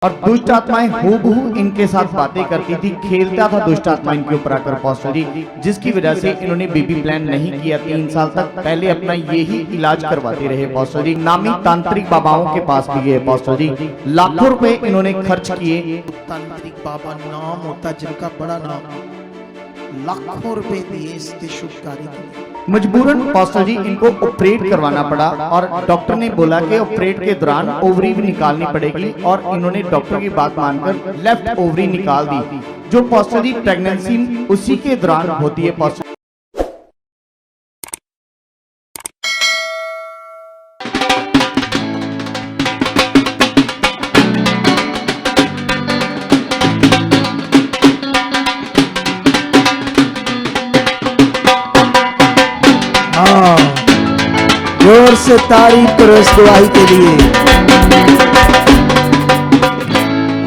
और दुष्ट आत्माएं हूबहू इनके साथ बातें करती थी, खेलता था दुष्ट आत्मा इनके ऊपर आकर पास्टर जी, जिसकी वजह से इन्होंने बेबी प्लान नहीं किया। 3 साल तक पहले अपना यही इलाज करवाते रहे पास्टर जी। नामी तांत्रिक बाबाओं के पास भी गए पास्टर जी, लाखों रुपए इन्होंने खर्च किए। तांत्रिक बाबा नाम होता जिनका बड़ा नाम, लाखों रुपए दिए इसके शुभ कार्य के लिए। मजबूरन पास्टर जी इनको ऑपरेट करवाना पड़ा और डॉक्टर ने बोला कि ऑपरेट के दौरान ओवरी भी निकालनी पड़ेगी, और इन्होंने डॉक्टर की बात मानकर लेफ्ट ओवरी निकाल दी, जो पास्टर जी प्रेगनेंसी उसी के दौरान होती है पास्टर। जोर से तारीफ करो इस गवाही के लिए।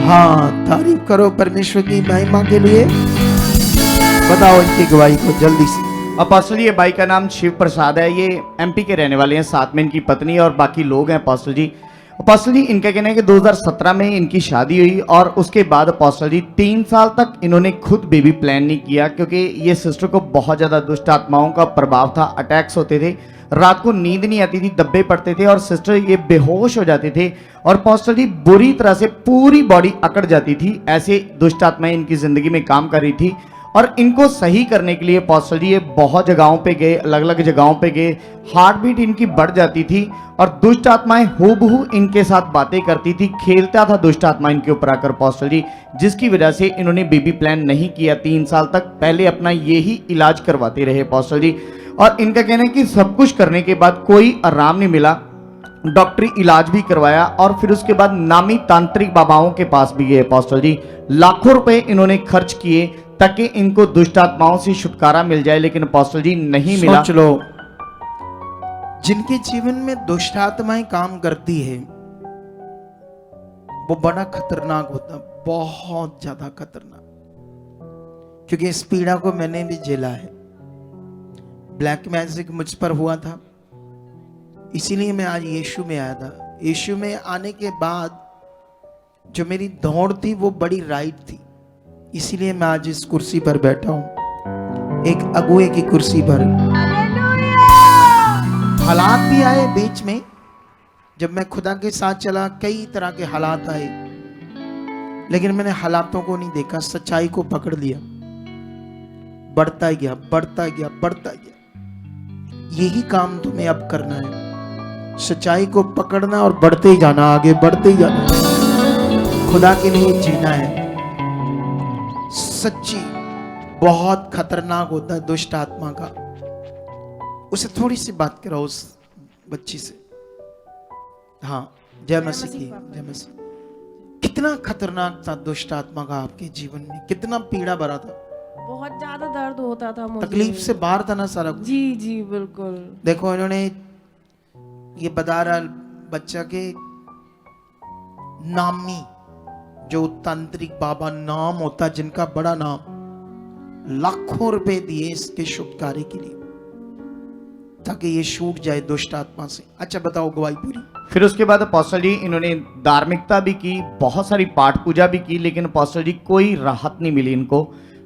हाँ, तारीफ करो परमेश्वर की महिमा के लिए। बताओ इनकी गवाही को जल्दी से। अब पास्टर जी ये भाई का नाम शिव प्रसाद है, ये एमपी के रहने वाले हैं, साथ में इनकी पत्नी और बाकी लोग हैं पास्टर जी। पास्टर जी इनका कहना है कि 2017 में इनकी शादी हुई और उसके बाद पास्टर जी 3 साल तक इन्होंने खुद बेबी प्लान नहीं किया, क्योंकि ये सिस्टर को बहुत ज़्यादा दुष्ट आत्माओं का प्रभाव था। अटैक्स होते थे, रात को नींद नहीं आती थी, दब्बे पड़ते थे और सिस्टर ये बेहोश हो जाते थे और पास्टर जी बुरी तरह से पूरी बॉडी अकड़ जाती थी। ऐसे दुष्ट आत्माएं इनकी ज़िंदगी में काम कर रही थी और इनको सही करने के लिए पास्टर जी ये बहुत जगहों पे गए, अलग अलग जगहों पे गए। हार्ट बीट इनकी बढ़ जाती थी और दुष्ट आत्माएं हूबहू इनके साथ बातें करती थी, खेलता था दुष्ट आत्मा इनके ऊपर आकर पास्टर जी, जिसकी वजह से इन्होंने बेबी प्लान नहीं किया। 3 साल तक पहले अपना यही इलाज करवाते रहे पास्टर जी, और इनका कहना है कि सब कुछ करने के बाद कोई आराम नहीं मिला। डॉक्टरी इलाज भी करवाया और फिर उसके बाद नामी तांत्रिक बाबाओं के पास भी गए पास्टर जी। लाखों रुपए इन्होंने खर्च किए ताकि इनको दुष्ट आत्माओं से छुटकारा मिल जाए, लेकिन पास्टर जी नहीं मिला। सोच लो, जिनके जीवन में दुष्ट आत्माएं काम करती है वो बड़ा खतरनाक होता, बहुत ज्यादा खतरनाक, क्योंकि इस पीड़ा को मैंने भी झेला है। ब्लैक मैजिक मुझ पर हुआ था, इसीलिए मैं आज यीशु में आया था। यीशु में आने के बाद जो मेरी दौड़ थी वो बड़ी राइट थी, इसीलिए मैं आज इस कुर्सी पर बैठा हूं, एक अगुए की कुर्सी पर। हालात भी आए बीच में, जब मैं खुदा के साथ चला कई तरह के हालात आए, लेकिन मैंने हालातों को नहीं देखा, सच्चाई को पकड़ लिया, बढ़ता गया बढ़ता गया बढ़ता गया। यही काम तुम्हें अब करना है, सच्चाई को पकड़ना और बढ़ते ही जाना, आगे बढ़ते ही जाना, खुदा के लिए जीना है। सच्ची बहुत खतरनाक होता है दुष्ट आत्मा का। उसे थोड़ी सी बात करो उस बच्ची से। हाँ, जय मसीह की जय मसीह। कितना खतरनाक था दुष्ट आत्मा का आपके जीवन में, कितना पीड़ा भरा था, बहुत ज्यादा दर्द होता था मुझे, तकलीफ से बाहर था ना सारा कुछ। जी जी बिल्कुल। देखो इन्होंने ये बता रहा बच्चा के नामी जो तांत्रिक बाबा नाम होता जिनका बड़ा नाम, लाखों रुपए दिए इसके शुभ कार्य के लिए ताकि ये छूट जाए दुष्ट आत्मा से। अच्छा बताओ गवाही पूरी। फिर उसके बाद पास्टर जी इन्होंने धार्मिकता भी की, बहुत सारी पाठ पूजा भी की, लेकिन पास्टर जी कोई राहत नहीं मिली इनको।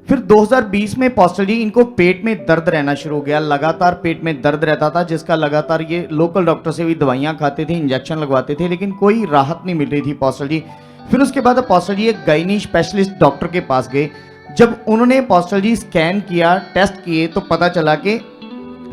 फिर 2020 में पास्टर जी इनको पेट में दर्द रहना शुरू हो गया, लगातार पेट में दर्द रहता था, जिसका लगातार ये लोकल डॉक्टर से भी दवाइयाँ खाते थे, इंजेक्शन लगवाते थे, लेकिन कोई राहत नहीं मिल रही थी पास्टर जी। फिर उसके बाद पास्टर जी एक गायनी स्पेशलिस्ट डॉक्टर के पास गए। जब उन्होंने पास्टर जी स्कैन किया, टेस्ट किए, तो पता चला कि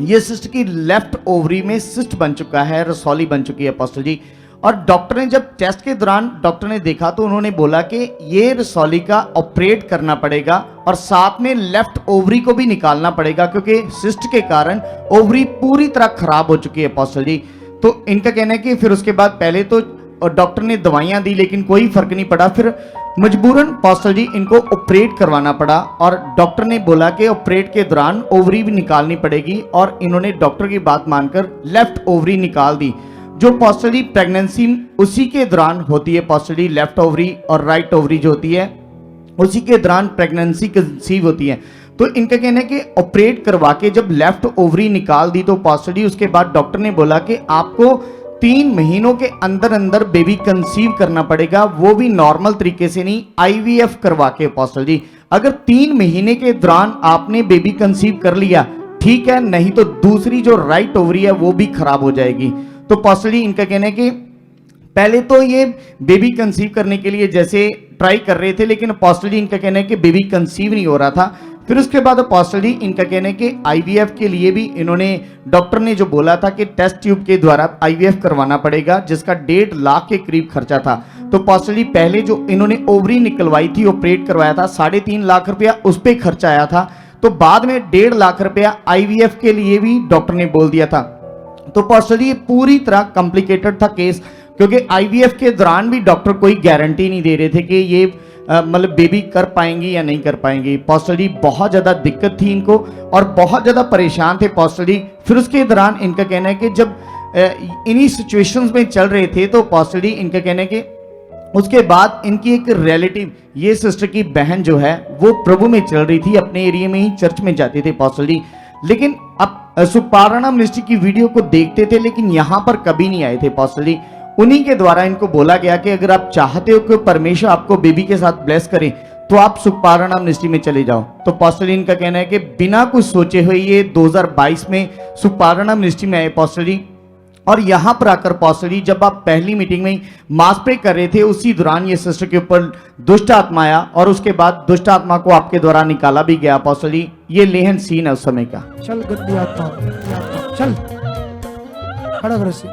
ये सिस्ट की लेफ्ट ओवरी में सिस्ट बन चुका है, रसौली बन चुकी है पास्टर जी। और डॉक्टर ने जब टेस्ट के दौरान डॉक्टर ने देखा तो उन्होंने बोला कि ये रसौली का ऑपरेट करना पड़ेगा और साथ में लेफ्ट ओवरी को भी निकालना पड़ेगा, क्योंकि सिस्ट के कारण ओवरी पूरी तरह खराब हो चुकी है पास्टर जी। तो इनका कहना है कि फिर उसके बाद पहले तो डॉक्टर ने दवाइयां दी, लेकिन कोई फर्क नहीं पड़ा। फिर मजबूरन पास्टर जी इनको ऑपरेट करवाना पड़ा और डॉक्टर ने बोला कि ऑपरेट के दौरान ओवरी भी निकालनी पड़ेगी, और इन्होंने डॉक्टर की बात मानकर लेफ्ट ओवरी निकाल दी, जो पास्टर जी प्रेगनेंसी उसी के दौरान होती है पास्टर जी। लेफ्ट ओवरी और राइट ओवरी जो होती है उसी के दौरान प्रेगनेंसी कंसीव होती है। तो इनका कहना है कि ऑपरेट करवा के जब लेफ्ट ओवरी निकाल दी तो पास्टर जी उसके बाद डॉक्टर ने बोला कि आपको 3 महीनों के अंदर अंदर बेबी कंसीव करना पड़ेगा, वो भी नॉर्मल तरीके से नहीं, आईवीएफ करवा के अपोस्टल जी। अगर 3 महीने के दौरान आपने बेबी कंसीव कर लिया ठीक है, नहीं तो दूसरी जो राइट ओवरी है वो भी खराब हो जाएगी। तो अपोस्टल जी इनका कहना है कि पहले तो ये बेबी कंसीव करने के लिए जैसे ट्राई कर रहे थे, लेकिन अपोस्टल जी इनका कहना है कि बेबी कंसीव नहीं हो रहा था। फिर उसके बाद अपोस्टल जी इनका कहना है कि आईवीएफ के लिए भी इन्होंने, डॉक्टर ने जो बोला था कि टेस्ट ट्यूब के द्वारा आईवीएफ करवाना पड़ेगा, जिसका 1.5 लाख के करीब खर्चा था। तो अपोस्टल जी पहले जो इन्होंने ओवरी निकलवाई थी, ऑपरेट करवाया था, 3.5 लाख रुपया उस पर खर्चा आया था। तो बाद में 1.5 लाख रुपया आईवीएफ के लिए भी डॉक्टर ने बोल दिया था। तो अपोस्टल जी ये पूरी तरह कॉम्प्लिकेटेड था केस, क्योंकि आईवीएफ के दौरान भी डॉक्टर कोई गारंटी नहीं दे रहे थे कि ये मतलब बेबी कर पाएंगी या नहीं कर पाएंगी। अपोस्टल जी बहुत ज़्यादा दिक्कत थी इनको और बहुत ज़्यादा परेशान थे अपोस्टल जी। फिर उसके दौरान इनका कहना है कि जब इन्हीं सिचुएशंस में चल रहे थे, तो अपोस्टल जी इनका कहना है कि उसके बाद इनकी एक रिलेटिव, ये सिस्टर की बहन जो है वो प्रभु में चल रही थी, अपने एरिया में ही चर्च में जाती थी अपोस्टल जी, लेकिन अब सुपाराना मिनिस्ट्री की वीडियो को देखते थे लेकिन यहाँ पर कभी नहीं आए थे अपोस्टल जी। उन्हीं के द्वारा इनको बोला गया कि अगर आप चाहते हो कि परमेश्वर आपको बेबी के साथ ब्लेस करे तो आप सुपाराना मिनिस्ट्री में चले जाओ। तो अपोस्टल जी इनका कहना है कि बिना कुछ सोचे हुए ये 2022 में सुपाराना मिनिस्ट्री में आए अपोस्टल जी। और यहाँ पर आकर अपोस्टल जी जब आप पहली मीटिंग में मास प्रे कर रहे थे, उसी दौरान ये सिस्टर के ऊपर दुष्ट आत्मा आया और उसके बाद दुष्ट आत्मा को आपके द्वारा निकाला भी गया अपोस्टल जी। ये लेहन सीन है उस समय का। चल गंदी आत्मा, चल खड़ा करो से,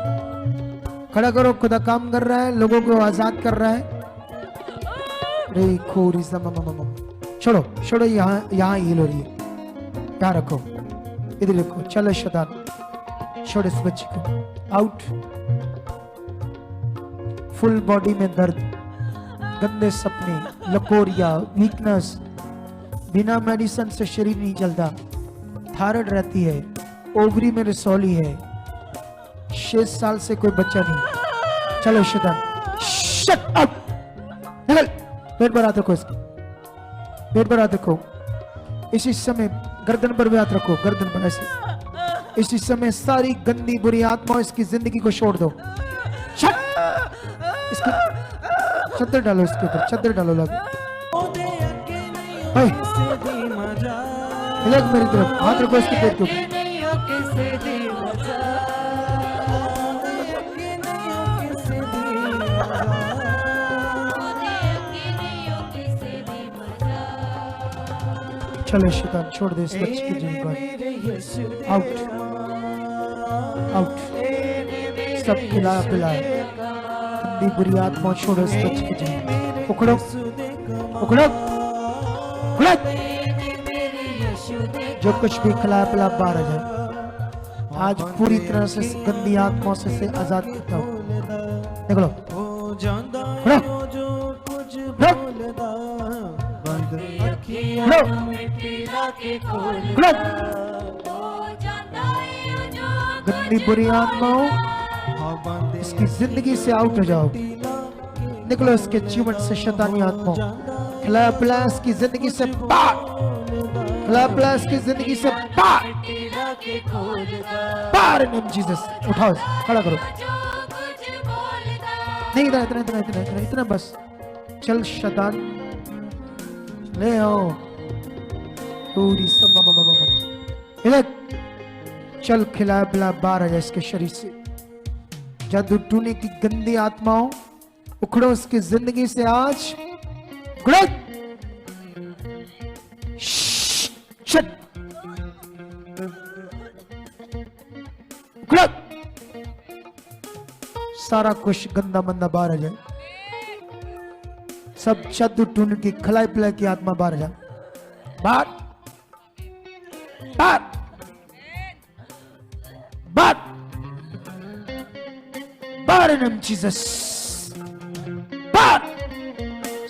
खड़ा करो। खुदा काम कर रहा है, लोगों को आजाद कर रहा है। रे खोरी छोड़ो छोड़ो, यहाँ यहाँ हील हो रही है, यहाँ रखो, इधर रखो। चलो शैतान, छोड़ इस बच्चे को, आउट। फुल बॉडी में दर्द, गंदे सपने, लकोरिया, वीकनेस, बिना मेडिसिन से शरीर नहीं चलता, थायराइड रहती है, ओवरी में रसौली है, 6 साल से कोई बच्चा नहीं। चलो शैतान, शट अप, निकल। पेट पर हाथ रखो, इसको पेट पर हाथ रखो। इसी समय गर्दन पर भी हाथ रखो, गर्दन पर ऐसे। इसी समय सारी गंदी बुरी आत्मा इसकी जिंदगी को छोड़ दो। इसकी चद्दर डालो, इसके ऊपर चद्दर डालो। लग मेरी तरफ हाथ रखो, इसके पेट के ऊपर। चलो शैतान, छोड़ दे इस बच्चे की जीवन को। आउट आउट, सब खिलाया पिलाया, गंदी बुरी आत्मा छोड़ो इस बच्चे की जीवन। उखड़ो उखड़ो उखड़ो, जो कुछ भी खिलाया पिलाया बाहर आ जाए। आज पूरी तरह से इस गंदी आत्मा से आजाद करता हूँ। निकलो, उखड़ो गंदी बुरी आत्माओं, इसकी जिंदगी से आउट हो जाओ। निकलो इसके जीवन से शैतानी आत्माओं। खिलाया पिलाया इसकी जिंदगी से बाहर, खिलाया पिलाया इसकी जिंदगी से बाहर, बाहर इन जीसस। उठाओ, खड़ा करो। नहीं, इतना इतना इतना इतना इतना इतना बस। चल शैतान, ले आओ पूरी सब इधर। चल खिलाया पिलाया बाहर आ जाए इसके शरीर से। जादू टूने की गंदी आत्माओं, उखड़ो इसकी जिंदगी से आज। उखड़ो, शट, उखड़ो। सारा कुछ गंदा मंदा बाहर आ जाए। सब जादू टूने की खिलाई पिलाई की आत्मा बाहर आ जाए। बाहर बाहर बाहर बाहर इन जीसस, बाहर।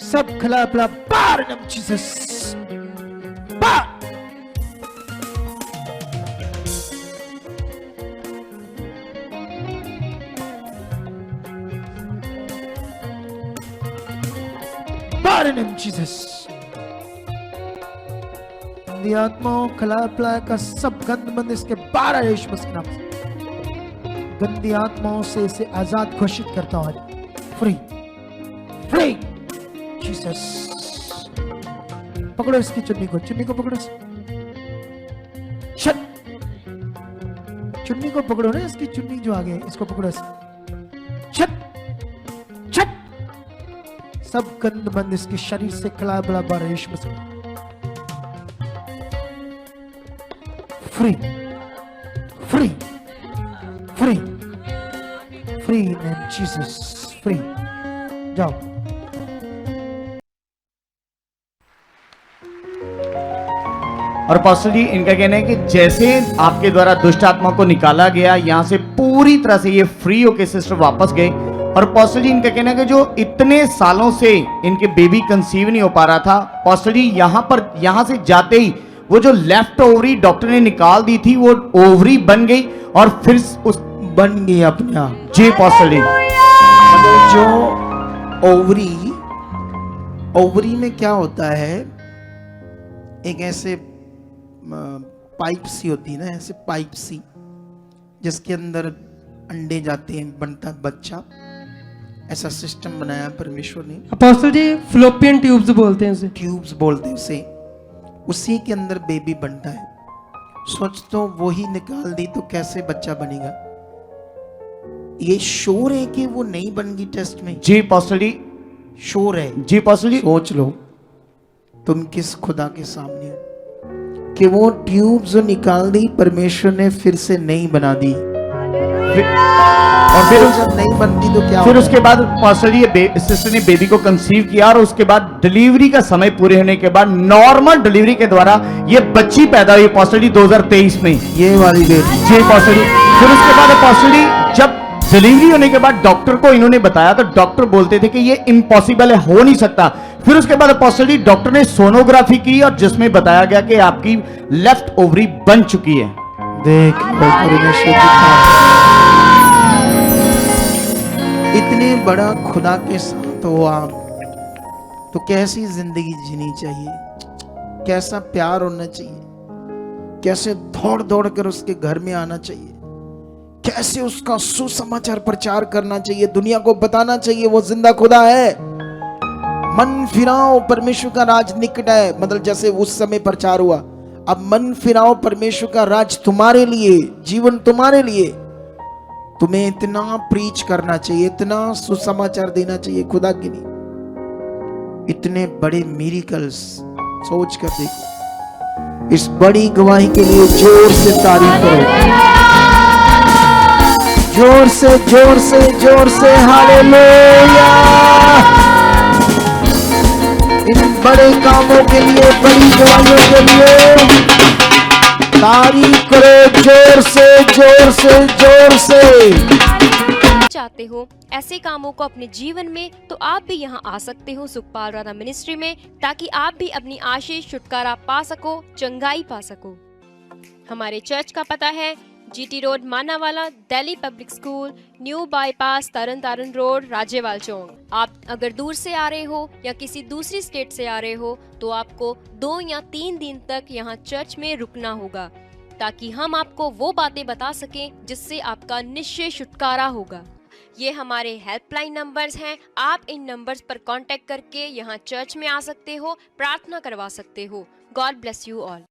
सब खिला पिला बाहर इन जीसस, बाहर। बाहर इन जीसस। गंदी आत्माओं, खिलाया पिलाया का सब गंद बंद इसके बाहर आए यीशु मसीह के नाम से। गंदी आत्माओं से इसे आजाद घोषित करता हूं। Free free Jesus. पकड़ो इसकी चुन्नी को पकड़ो। शट। चुन्नी को पकड़ो ना, इसकी चुन्नी जो आगे है इसको पकड़ो। Shut shut. सब गंद बंद इसके शरीर से खिला बड़ा बार यीशु मसीह। Free free free free in Jesus. Free. जाओ। और पास्टर जी इनका कहना है कि जैसे आपके द्वारा दुष्ट आत्मा को निकाला गया, यहां से पूरी तरह से ये फ्री होके सिस्टर वापस गए। और पास्टर जी इनका कहना है कि जो इतने सालों से इनके बेबी कंसीव नहीं हो पा रहा था, पास्टर जी यहां से जाते ही वो जो लेफ्ट ओवरी डॉक्टर ने निकाल दी थी वो ओवरी बन गई और फिर उस बन गई अपने आप। जी पास्टर जी। जो ओवरी में क्या होता है, एक ऐसे पाइप सी होती है ना, ऐसे पाइप सी जिसके अंदर अंडे जाते हैं, बनता है बच्चा। ऐसा सिस्टम बनाया परमेश्वर ने। अपोस्टल जी फ्लोपियन ट्यूब्स बोलते हैं इसे। ट्यूब्स बोलते हैं उसे। उसी के अंदर बेबी बनता है। सोच तो वही निकाल दी तो कैसे बच्चा बनेगा। ये श्योर है कि वो नहीं बन गई टेस्ट में? जी पास्टर जी। श्योर है? जी पास्टर जी। सोच लो तुम किस खुदा के सामने हो कि वो ट्यूब जो निकाल दी परमेश्वर ने फिर से नहीं बना दी। और फिर जब नहीं बनती तो क्या फिर होता उसके बाद पास्टर जी ये सिस्टर ने बेबी को कंसीव किया और उसके बाद डिलीवरी का समय पूरे होने के बाद नॉर्मल डिलीवरी के द्वारा ये बच्ची पैदा हुई पास्टर जी 2023 में। ये वाली बेबी। जी पास्टर जी। फिर उसके बाद पास्टर जी जब डिलीवरी होने के बाद डॉक्टर को इन्होंने बताया तो डॉक्टर बोलते थे कि ये इम्पॉसिबल है, हो नहीं सकता। फिर उसके बाद पास्टर जी डॉक्टर ने सोनोग्राफी की और जिसमें बताया गया कि आपकी लेफ्ट ओवरी बन चुकी है। देख परमेश्वर की इतने बड़ा खुदा के साथ हो आप, तो कैसी जिंदगी जीनी चाहिए, कैसा प्यार होना चाहिए, कैसे दौड़ दौड़ कर उसके घर में आना चाहिए, कैसे उसका सुसमाचार प्रचार करना चाहिए, दुनिया को बताना चाहिए वो जिंदा खुदा है। मन फिराओ, परमेश्वर का राज निकट है। मतलब जैसे उस समय प्रचार हुआ, अब मन फिराओ, परमेश्वर का राज तुम्हारे लिए, जीवन तुम्हारे लिए। तुम्हें इतना प्रीच करना चाहिए, इतना सुसमाचार देना चाहिए खुदा के लिए। इतने बड़े मिरेकल्स सोच कर देखो। इस बड़ी गवाही के लिए जोर से तारीफ करो, जोर से जोर से जोर से हालेलुया। इन बड़े कामों के लिए, बड़ी गवाहियों के लिए तारीफ करो, जोर से जोर से जोर से। चाहते हो ऐसे कामों को अपने जीवन में, तो आप भी यहाँ आ सकते हो सुखपाल राणा मिनिस्ट्री में, ताकि आप भी अपनी आशीष छुटकारा पा सको, चंगाई पा सको। हमारे चर्च का पता है GT road Manawala, Delhi public school, new bypass, Tarn Taran road, Rajewal Chowk. आप अगर दूर से आ रहे हो या किसी दूसरी स्टेट से आ रहे हो तो आपको 2 या 3 दिन तक यहाँ चर्च में रुकना होगा, ताकि हम आपको वो बातें बता सकें जिससे आपका निश्चय छुटकारा होगा। ये हमारे हेल्पलाइन नंबर्स हैं। आप इन नंबर्स पर कांटेक्ट करके यहाँ चर्च में आ सकते हो, प्रार्थना करवा सकते हो। God bless you all.